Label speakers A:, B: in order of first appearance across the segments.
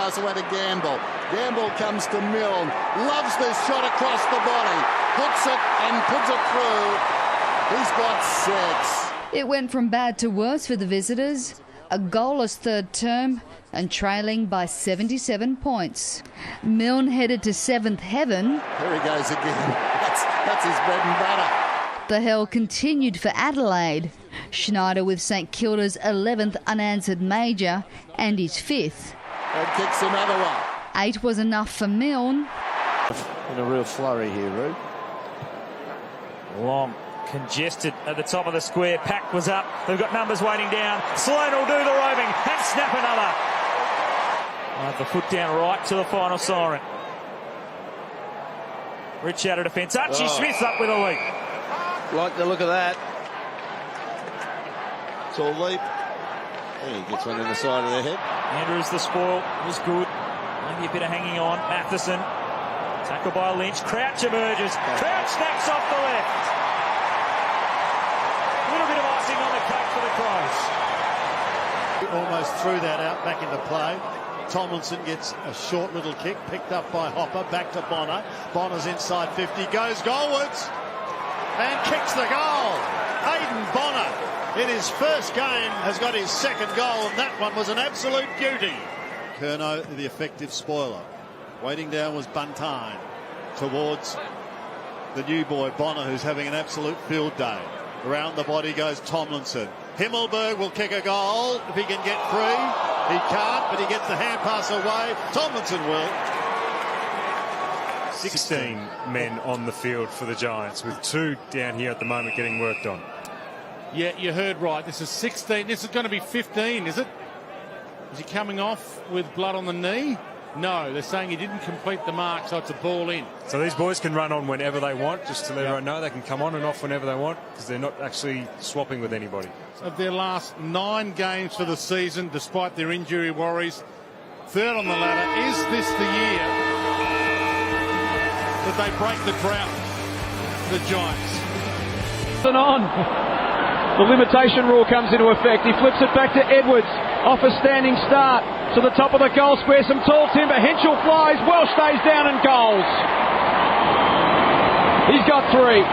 A: pass away to Gamble. Gamble comes to Milne. Loves this shot across the body. Puts it and puts it through. He's got 6.
B: It went from bad to worse for the visitors. A goalless third term and trailing by 77 points. Milne headed to 7th heaven.
A: Here he goes again. That's his bread and butter.
B: The hell continued for Adelaide. Schneider with St Kilda's 11th unanswered major and his 5th.
A: And kicks another one.
B: 8 was enough for Milne.
C: In a real flurry here, Roo.
D: Long, congested at the top of the square. Pack was up. They've got numbers waiting down. Sloan will do the roving and snap another. The foot down right to the final siren. Rich out of defence. Archie Smith's up with a leap.
C: Like the look of that. Tall leap. And he gets one in the side of the head.
D: Andrews, the spoil, was good. Maybe a bit of hanging on. Matheson. Tackled by Lynch. Crouch emerges. Crouch snaps off the left. A little bit of icing on the cake for the Crows.
E: Almost threw that out back into play. Tomlinson gets a short little kick, picked up by Hopper, back to Bonner. Bonner's inside 50, goes goalwards and kicks the goal. Aidan Bonner, in his first game, has got his second goal, and that one was an absolute beauty. Curnow, the effective spoiler. Waiting down was Buntine towards the new boy Bonner, who's having an absolute field day. Around the body goes Tomlinson. Himmelberg will kick a goal if he can get free. He can't, but he gets the hand pass away. Tomlinson will.
F: 16 men on the field for the Giants, with 2 down here at the moment getting worked on.
G: Yeah, you heard right. This is 16. This is going to be 15, is it? Is he coming off with blood on the knee? No, they're saying he didn't complete the mark, so it's a ball in.
F: So these boys can run on whenever they want, just to let everyone know they can come on and off whenever they want, because they're not actually swapping with anybody.
G: Of their last 9 games for the season, despite their injury worries, 3rd on the ladder. Is this the year that they break the drought, the Giants?
H: And on. The limitation rule comes into effect. He flips it back to Edwards. Off a standing start to the top of the goal square. Some tall timber. Henschel flies. Welsh stays down and goals. He's got 3.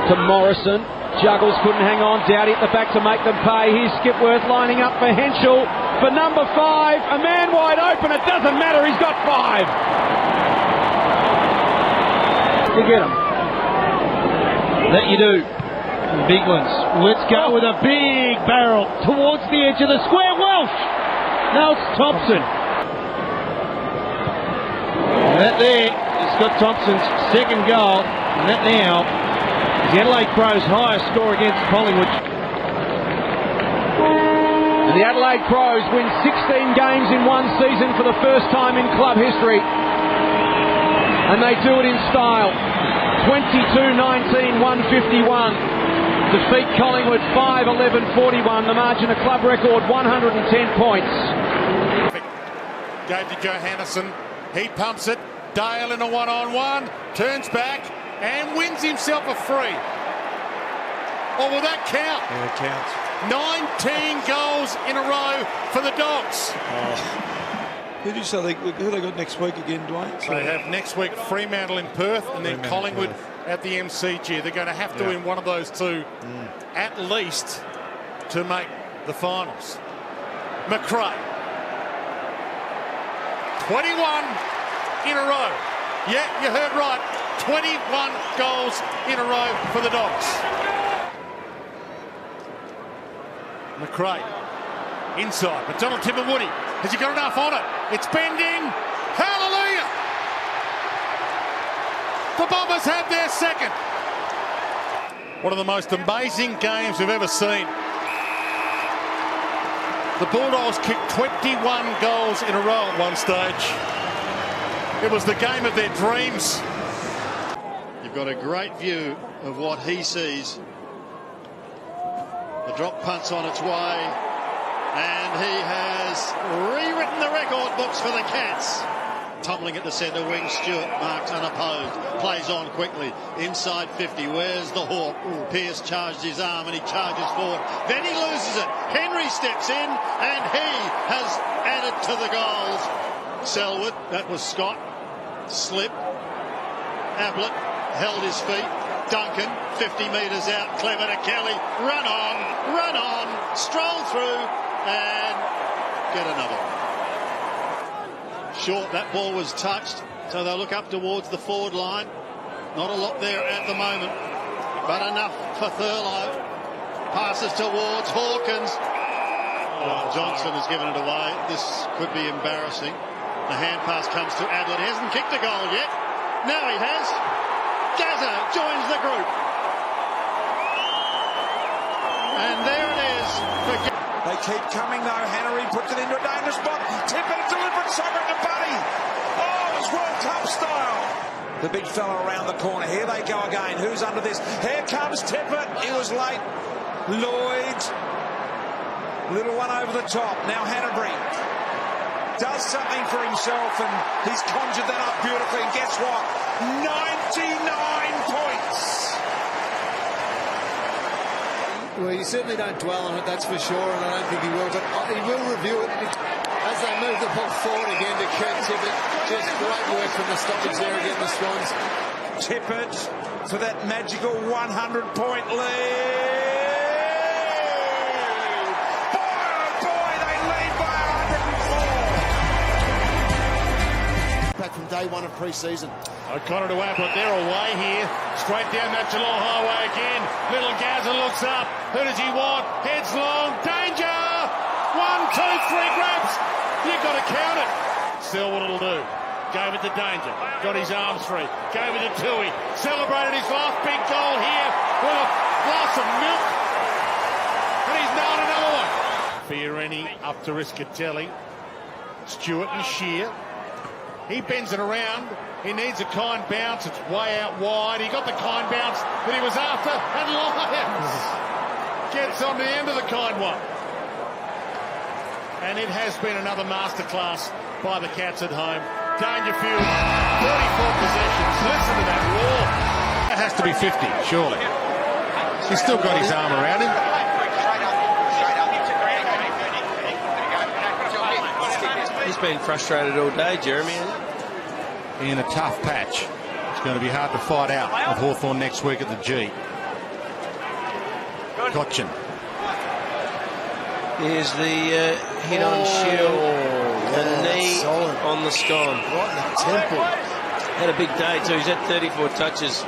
H: To Morrison. Juggles, couldn't hang on. Dowdy at the back to make them pay. Here's Skipworth lining up for Henschel. For number 5. A man wide open. It doesn't matter. He's got 5. You get him. That you do. Big ones. Let's go with a big barrel towards the edge of the square. Welsh! Now it's Thompson. And that there is Scott Thompson's second goal. And that now is the Adelaide Crows' highest score against Collingwood. And the Adelaide Crows win 16 games in one season for the first time in club history. And they do it in style. 22-19, 151. Defeat Collingwood 5-11-41. The margin of club record 110 points.
G: Gave to Johannesson. He pumps it. Dale in a one-on-one. Turns back and wins himself a free. Or will that count?
F: Yeah, it counts.
G: 19 goals in a row for the Dogs.
C: Who do you say who they got next week again, Dwayne?
G: They have next week Fremantle in Perth and then Collingwood at the MCG. They're going to have to win one of those two at least to make the finals. McRae. 21 in a row. Yeah, you heard right. 21 goals in a row for the Dogs. McRae. Inside. McDonald Timberwoody. Has he got enough on it? It's bending. Hallelujah! The Bombers have their second. One of the most amazing games we've ever seen. The Bulldogs kicked 21 goals in a row at one stage. It was the game of their dreams.
E: You've got a great view of what he sees. The drop punt's on its way. And he has rewritten the record books for the Cats. tumbling at the centre wing. Stewart marks unopposed, plays on quickly, inside 50, where's the hawk? Pearce charged his arm and he charges forward, then he loses it. Henry steps in and he has added to the goals. Selwood, that was Scott, slip. Ablett held his feet. Duncan, 50 metres out, clever to Kelly, run on, stroll through and get another one. Short, that ball was touched, so they'll look up towards the forward line. Not a lot there at the moment, but enough for Thurlow. Passes towards Hawkins. Oh, Johnson has given it away. This could be embarrassing. The hand pass comes to Ablett. He hasn't kicked a goal yet. Now he has. Gazza joins the group. And there it is.
I: They keep coming though. Henry puts it into a dangerous spot. Tippett, a deliberate soccer to Buddy. Oh, it's World Cup style. The big fella around the corner. Here they go again. Who's under this? Here comes Tippett. He was late. Lloyd. Little one over the top. Now Hanbury does something for himself and he's conjured that up beautifully. And guess what? 99 points.
C: Well, you certainly don't dwell on it, that's for sure, and I don't think he will, but he will review it as they move the ball forward again to Kurt Tippett. Just great work from the stoppage there again, the Swans.
I: Tippett for that magical 100-point lead.
A: From day one of pre-season.
G: O'Connor to Ablett, they're away here. Straight down that Geelong highway again. Little Gazza looks up. Who does he want? Heads long. Danger! 1, 2, 3 grabs. You've got to count it. Selwood will do. Gave it to Danger. Got his arms free. Gave it to Tui. Celebrated his last big goal here with a glass of milk. And he's nailed another one. Fiorini up to Riscatelli. Stewart and Shear. He bends it around. He needs a kind bounce. It's way out wide. He got the kind bounce that he was after. And Lyons gets on the end of the kind one. And it has been another masterclass by the Cats at home. Dangerfield, 44 possessions. Listen to that roar. That has to be 50, surely. He's still got his arm around him.
J: He's been frustrated all day, Jeremy.
G: In a tough patch. It's going to be hard to fight out with Hawthorn next week at the G. Cotchin.
J: Here's the hit on Shield. The knee solid on the scone.
A: Right in the temple.
J: Had a big day too. He's had 34 touches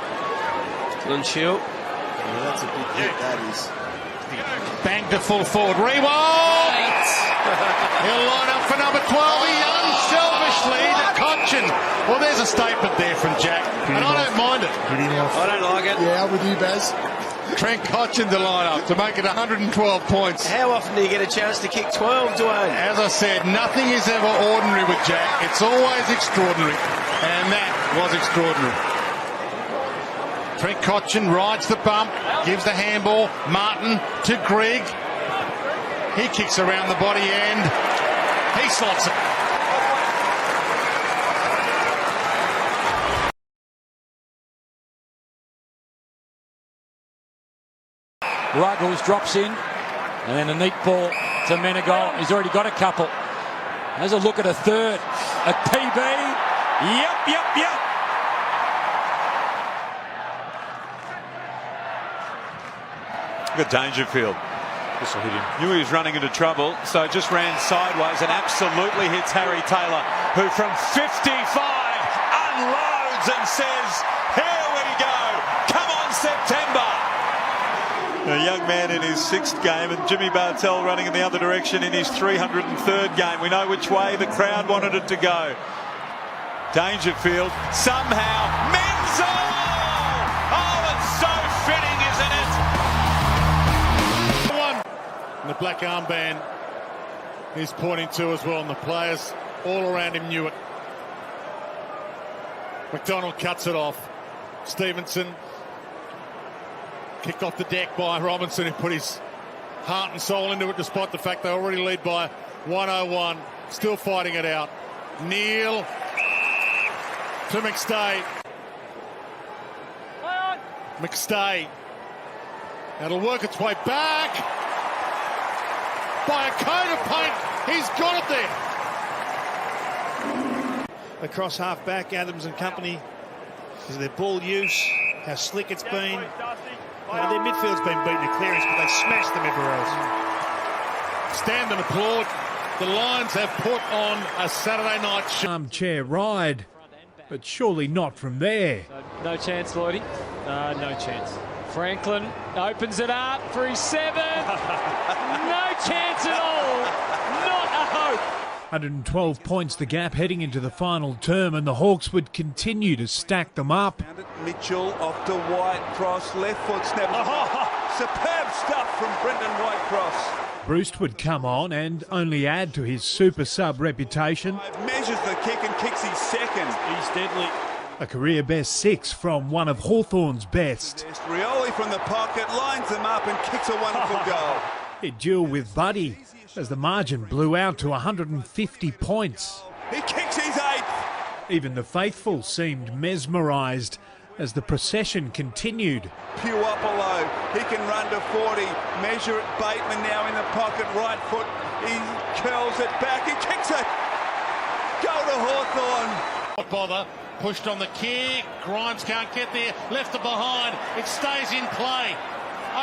J: on Shield.
A: Yeah, that's a big hit, that is.
G: Bang to full forward. Rewild! He'll line up for number 12. He unselfishly to Cotchin. Well, there's a statement there from Jack. And I don't mind it.
J: I don't like it.
A: Yeah, I'm with you, Baz.
G: Trent Cotchin to line up to make it 112 points.
J: How often do you get a chance to kick 12, Dwayne?
G: As I said, nothing is ever ordinary with Jack. It's always extraordinary. And that was extraordinary. Trent Cotchin rides the bump, gives the handball. Martin to Grigg. He kicks around the body end. He slots it.
K: Ruggles drops in, and then a neat ball to Menegol. He's already got a couple. Has a look at a third. A PB. Yep.
L: Look at Dangerfield. This will hit him. Knew he was running into trouble, so just ran sideways and absolutely hits Harry Taylor, who from 55 unloads and says, "Here we go. Come on, September." A young man in his 6th game, and Jimmy Bartell running in the other direction in his 303rd game. We know which way the crowd wanted it to go. Dangerfield, somehow, Menzel! Oh, it's so fitting, isn't it?
G: One. And the black armband he's pointing to as well, and the players all around him knew it. McDonald cuts it off. Stevenson kicked off the deck by Robinson, who put his heart and soul into it despite the fact they already lead by 101. Still fighting it out. Neal to McStay. McStay. That'll work its way back. By a coat of paint, he's got it there.
E: Across half back, Adams and company, because of their ball use, how slick it's been. Their midfield's been beaten to clearance, but they've smashed them everywhere else.
G: Stand and applaud. The Lions have put on a Saturday night show.
M: Armchair ride, but surely not from there.
N: No chance, Lloydie. No chance. Franklin opens it up for his seventh. No chance at all. Not a hope.
M: 112 points the gap heading into the final term, and the Hawks would continue to stack them up.
O: Mitchell off to Whitecross, left foot snap. Superb stuff from Brendan Whitecross.
M: Bruce would come on and only add to his super sub reputation.
O: Measures the kick and kicks his second. He's deadly.
M: A career best 6 from one of Hawthorn's best.
O: Rioli from the pocket lines them up and kicks a wonderful goal.
M: It duel with Buddy as the margin blew out to 150 points.
O: He kicks his 8th.
M: Even the faithful seemed mesmerised as the procession continued.
O: Puopolo, he can run to 40. Measure it, Bateman now in the pocket, right foot. He curls it back, he kicks it. Go to Hawthorn.
G: Not bother, pushed on the kick. Grimes can't get there, left it behind. It stays in play.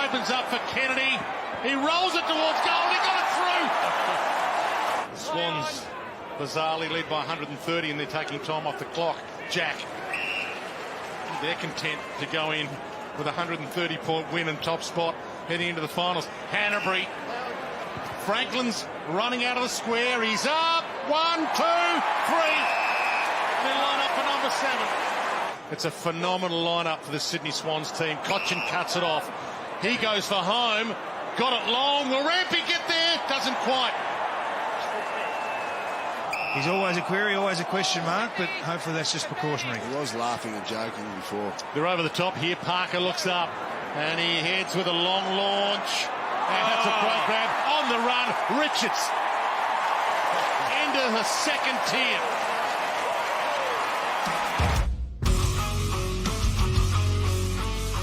G: Opens up for Kennedy. He rolls it towards goal, he got it through. Swans bizarrely lead by 130 and they're taking time off the clock. Jack. They're content to go in with a 130-point win and top spot heading into the finals. Hanbury. Franklin's running out of the square. He's up. 1, 2, 3. They line up for number 7. It's a phenomenal lineup for the Sydney Swans team. Cochin cuts it off. He goes for home. Got it long. Will Rampy get there? Doesn't quite.
P: He's always a query, always a question mark, but hopefully that's just precautionary.
A: He was laughing and joking before.
G: They're over the top here. Parker looks up and he heads with a long launch. And that's a great grab. On the run, Richards. Into the second tier.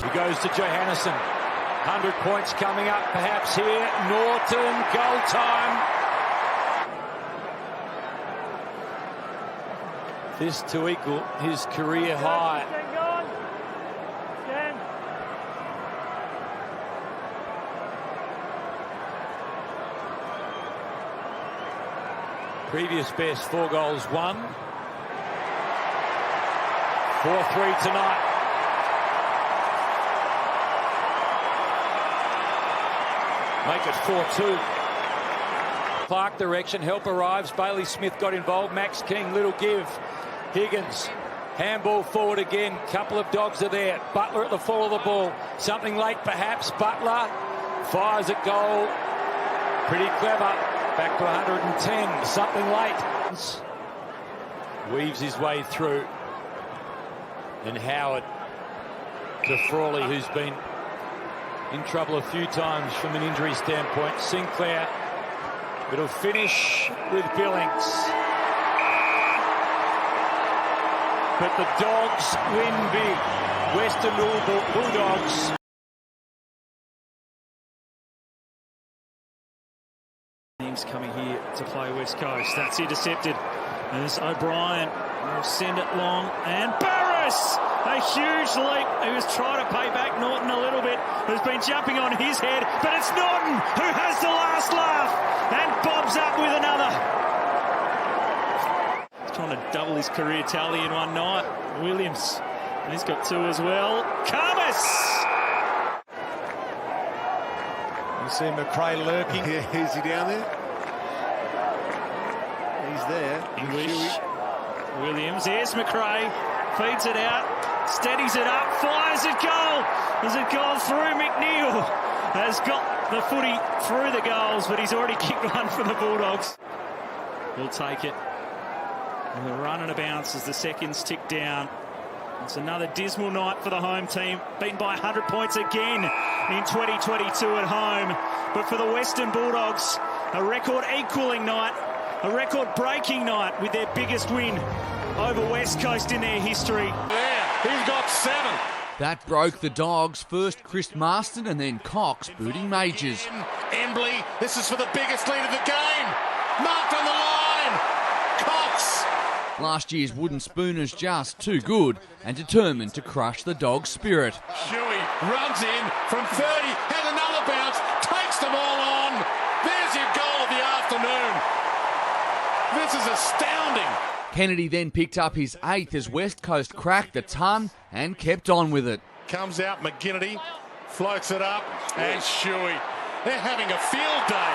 K: He goes to Johannesson. 100 points coming up perhaps here. Norton, goal time. This to equal his career high. Previous best 4 goals won. 4-3 tonight. Make it 4-2. Clark direction, help arrives. Bailey Smith got involved. Max King, little give. Higgins, handball forward again. Couple of dogs are there. Butler at the fall of the ball. Something late perhaps. Butler fires at goal. Pretty clever. Back to 110. Something late. Weaves his way through. And Howard to Frawley, who's been in trouble a few times from an injury standpoint. Sinclair. It'll finish with Billings. But the Dogs win big. Western Bulldogs.
D: Teams coming here to play West Coast. That's intercepted. There's O'Brien. Will send it long. And Barris! A huge leap. He was trying to pay back Norton a little bit. Who's been jumping on his head. But it's Norton who has the last laugh. And bobs up with another. Trying to double his career tally in one night. Williams, and he's got 2 as well. Camus!
P: You see McRae lurking.
E: Yeah, is he down there? He's there.
D: English. Williams, here's McRae. Feeds it out. Steadies it up. Fires it goal. There's a goal through. McNeil has got the footy through the goals, but he's already kicked one for the Bulldogs. We'll take it. And the run and a bounce as the seconds tick down. It's another dismal night for the home team. Beaten by 100 points again in 2022 at home. But for the Western Bulldogs, a record equalling night. A record-breaking night with their biggest win over West Coast in their history.
G: There, he's got 7.
Q: That broke the Dogs. First Chris Marston and then Cox booting Majors.
G: Embley, this is for the biggest lead of the game. Marked on the line. Cox.
Q: Last year's wooden spooners just too good and determined to crush the Dogs' spirit.
G: Shuey runs in from 30, has another bounce, takes them all on. There's your goal of the afternoon. This is astounding.
Q: Kennedy then picked up his 8th as West Coast cracked the ton and kept on with it.
G: Comes out McGinnity, floats it up, and Shuey. They're having a field day.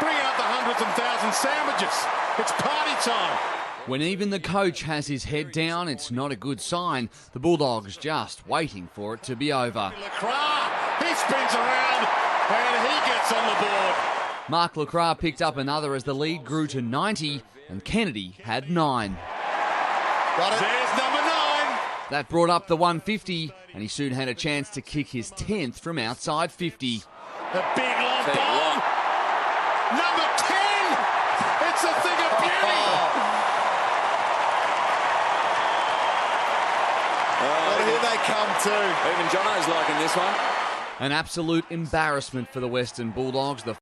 G: Bring out the hundreds and thousands sandwiches. It's party time.
Q: When even the coach has his head down, it's not a good sign. The Bulldogs just waiting for it to be over.
G: LaCroix, he spins around and he gets on the board.
Q: Mark LaCroix picked up another as the lead grew to 90 and Kennedy had 9.
G: Got it. There's number 9.
Q: That brought up the 150 and he soon had a chance to kick his 10th from outside 50.
G: The big long ball. Number 10. It's a thing of beauty.
C: Well, here they come too. Even Jono's liking this one.
Q: An absolute embarrassment for the Western Bulldogs. The